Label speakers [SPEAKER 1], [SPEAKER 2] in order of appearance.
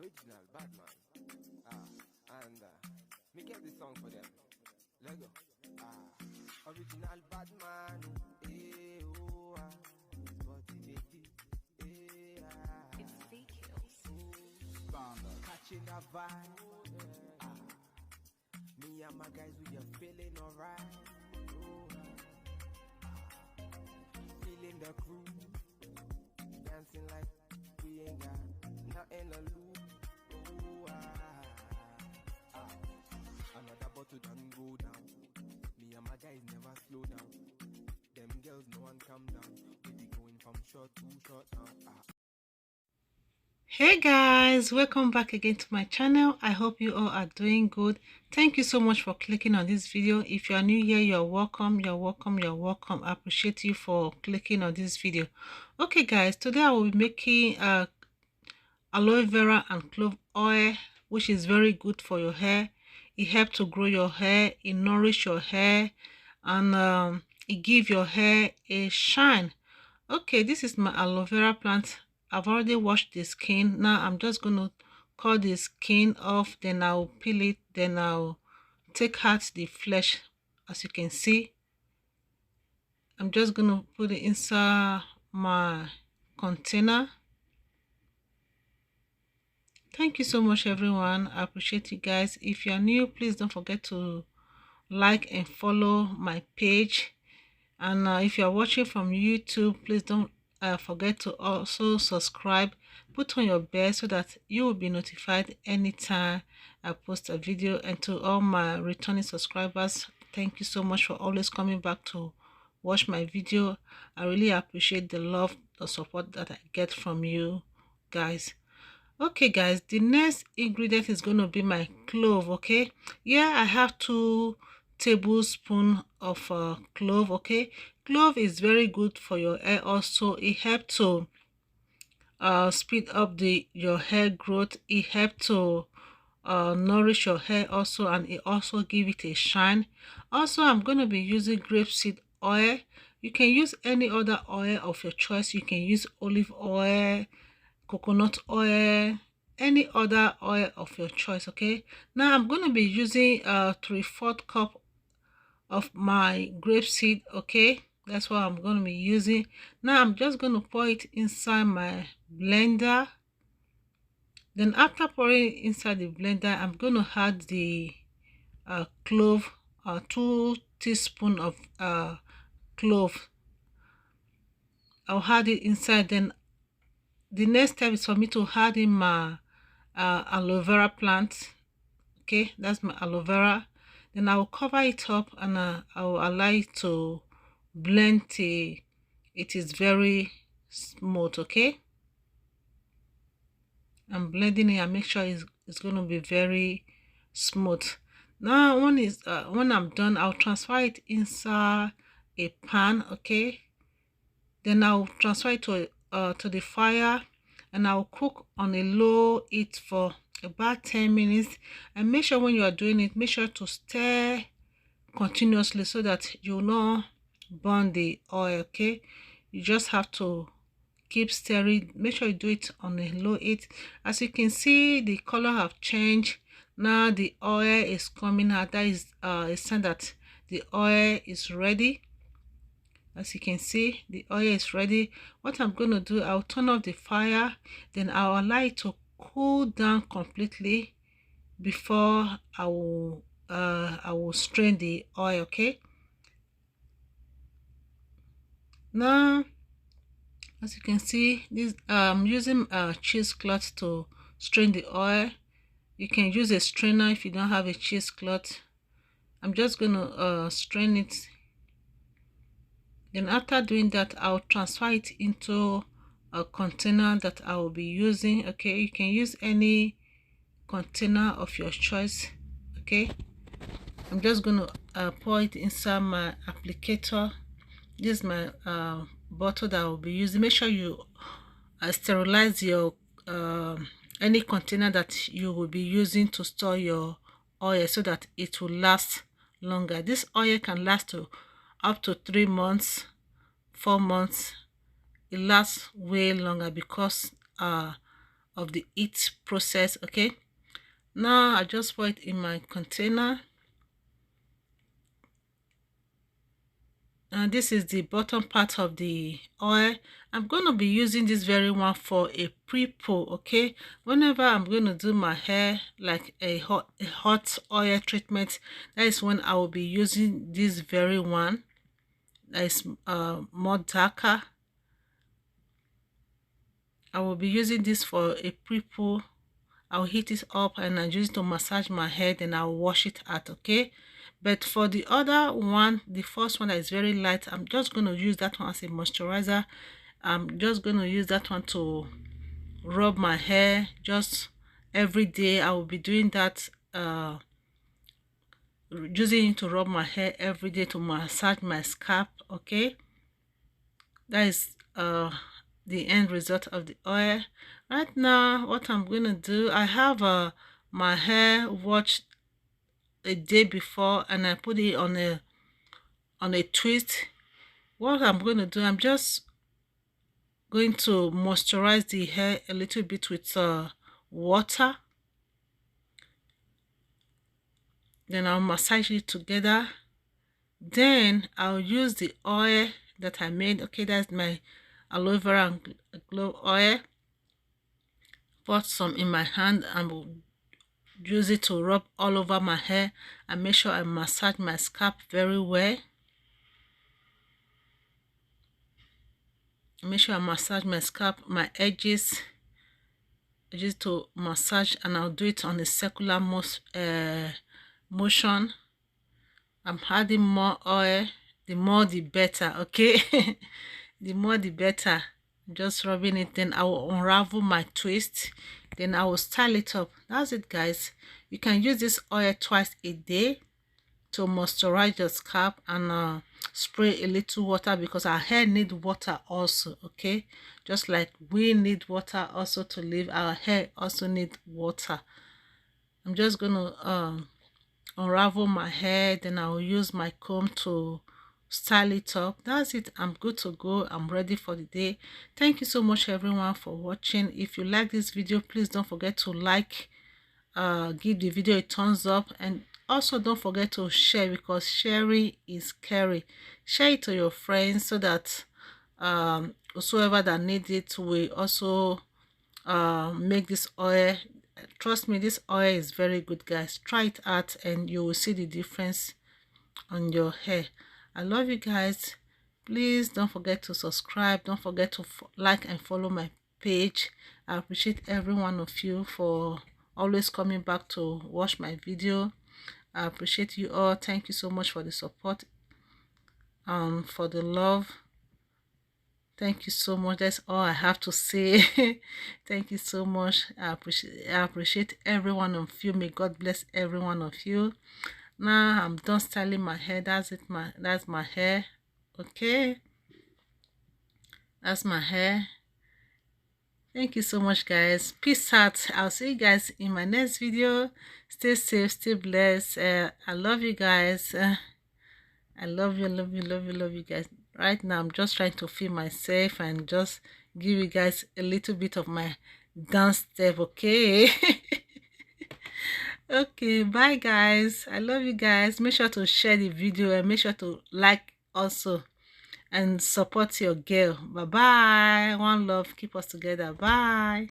[SPEAKER 1] original bad man. And me get this song for them. Lego. Original bad man. Eh, oh, his body baby. Eh,
[SPEAKER 2] It's the kills.
[SPEAKER 1] catching a vibe. Me and my guys, we just feeling alright. Oh, feeling the crew, dancing like we ain't got nothing to lose. Oh, another bottle done go down. Me and my guys never slow down. Them girls, no one calm down. We be going from short to short now.
[SPEAKER 3] Hey guys, welcome back again to my channel. I hope you all are doing good. Thank you so much for clicking on this video. If you are new here, you're welcome. I appreciate you for clicking on this video. Okay guys, today I will be making aloe vera and clove oil, which is very good for your hair. It helps to grow your hair, it nourish your hair, and it give your hair a shine. Okay, this is my aloe vera plant. I've already washed the skin. Now I'm just going to cut the skin off, then I'll peel it, then I'll take out the flesh. As you can see, I'm just going to put it inside my container. Thank you so much everyone. I appreciate you guys. If you are new, please don't forget to like and follow my page. And if you are watching from YouTube, please don't forget to also subscribe. Put on your bell so that you will be notified anytime I post a video. And to all my returning subscribers, thank you so much for always coming back to watch my video. I really appreciate the love, the support that I get from you guys. Okay guys, the next ingredient is going to be my clove. Okay, yeah, I have 2 tablespoons of clove. Okay, clove is very good for your hair. Also, it helps to speed up your hair growth. It helps to nourish your hair also, and it also give it a shine. Also, I'm going to be using grapeseed oil. You can use any other oil of your choice. You can use olive oil, coconut oil, any other oil of your choice. Okay, now I'm going to be using 3/4 cup of my grapeseed. Okay, that's what I'm going to be using. Now I'm just going to pour it inside my blender. Then after pouring it inside the blender, I'm going to add the clove, 2 teaspoons of clove. I'll add it inside. Then the next step is for me to add in my aloe vera plant. Okay, that's my aloe vera. Then I will cover it up, and I will allow it to blend till it is very smooth. Okay, I'm blending it and make sure it's going to be very smooth. Now when I'm done, I'll transfer it inside a pan. Okay, then I'll transfer it to the fire, and I'll cook on a low heat for about 10 minutes. And make sure when you are doing it, make sure to stir continuously so that you will not burn the oil. Okay, you just have to keep stirring. Make sure you do it on a low heat. As you can see, the color have changed. Now the oil is coming out. That is a sign that the oil is ready. As you can see, the oil is ready. What I'm going to do, I'll turn off the fire, then I'll allow it to cool down completely before I will strain the oil. Okay, now as you can see, this I'm using a cheesecloth to strain the oil. You can use a strainer if you don't have a cheesecloth. I'm just going to strain it. Then after doing that, I'll transfer it into a container that I will be using. Okay, you can use any container of your choice. Okay, I'm just going to pour it inside my applicator. This is my bottle that I will be using. Make sure you sterilize your any container that you will be using to store your oil so that it will last longer. This oil can last to up to 3 months, 4 months. It lasts way longer because of the heat process. Okay, now I just pour it in my container. And this is the bottom part of the oil. I'm going to be using this very one for a pre-poo. Okay, whenever I'm going to do my hair like a hot oil treatment, that is when I will be using this very one that is more darker. I will be using this for a pre-poo. I'll heat it up and I use it to massage my head, and I'll wash it out. Okay, but for the other one, the first one that is very light, I'm just going to use that one as a moisturizer. I'm just going to use that one to rub my hair just every day. I will be doing that, using it to rub my hair every day to massage my scalp. Okay, that is the end result of the oil. Right now, what I'm going to do, I have my hair washed a day before, and I put it on a twist. What I'm going to do, I'm just going to moisturize the hair a little bit with water. Then I'll massage it together. Then I'll use the oil that I made. Okay, that's my aloe vera and clove oil. Put some in my hand and will use it to rub all over my hair and make sure I massage my scalp very well. Make sure I massage my scalp, my edges to massage, and I'll do it on a circular motion. I'm adding more oil. The more the better. Okay, the more the better. Just rubbing it. Then I will unravel my twist. Then I will style it up. That's it, guys. You can use this oil twice a day to moisturize your scalp, and spray a little water, because our hair need water also. Okay, just like we need water also to live, our hair also need water. I'm just gonna unravel my hair, then I'll use my comb to style it up. That's it. I'm good to go. I'm ready for the day. Thank you so much everyone for watching. If you like this video, please don't forget to like, give the video a thumbs up, and also don't forget to share, because sharing is caring. Share it to your friends so that whosoever that needs it will also make this oil. Trust me, this oil is very good, guys. Try it out and you will see the difference on your hair. I love you guys. Please don't forget to subscribe. Don't forget to like and follow my page. I appreciate every one of you for always coming back to watch my video. I appreciate you all. Thank you so much for the support, for the love. Thank you so much. That's all I have to say. Thank you so much. I appreciate every one of you. May God bless every one of you. Now I'm done styling my hair. That's it. That's my hair. Okay, that's my hair. Thank you so much, guys. Peace out. I'll see you guys in my next video. Stay safe, stay blessed. I love you guys. I love you, love you, love you, love you guys. Right now I'm just trying to feel myself and just give you guys a little bit of my dance step. Okay. Okay, bye guys. I love you guys. Make sure to share the video and make sure to like also, and support your girl. Bye bye. One love. Keep us together. Bye.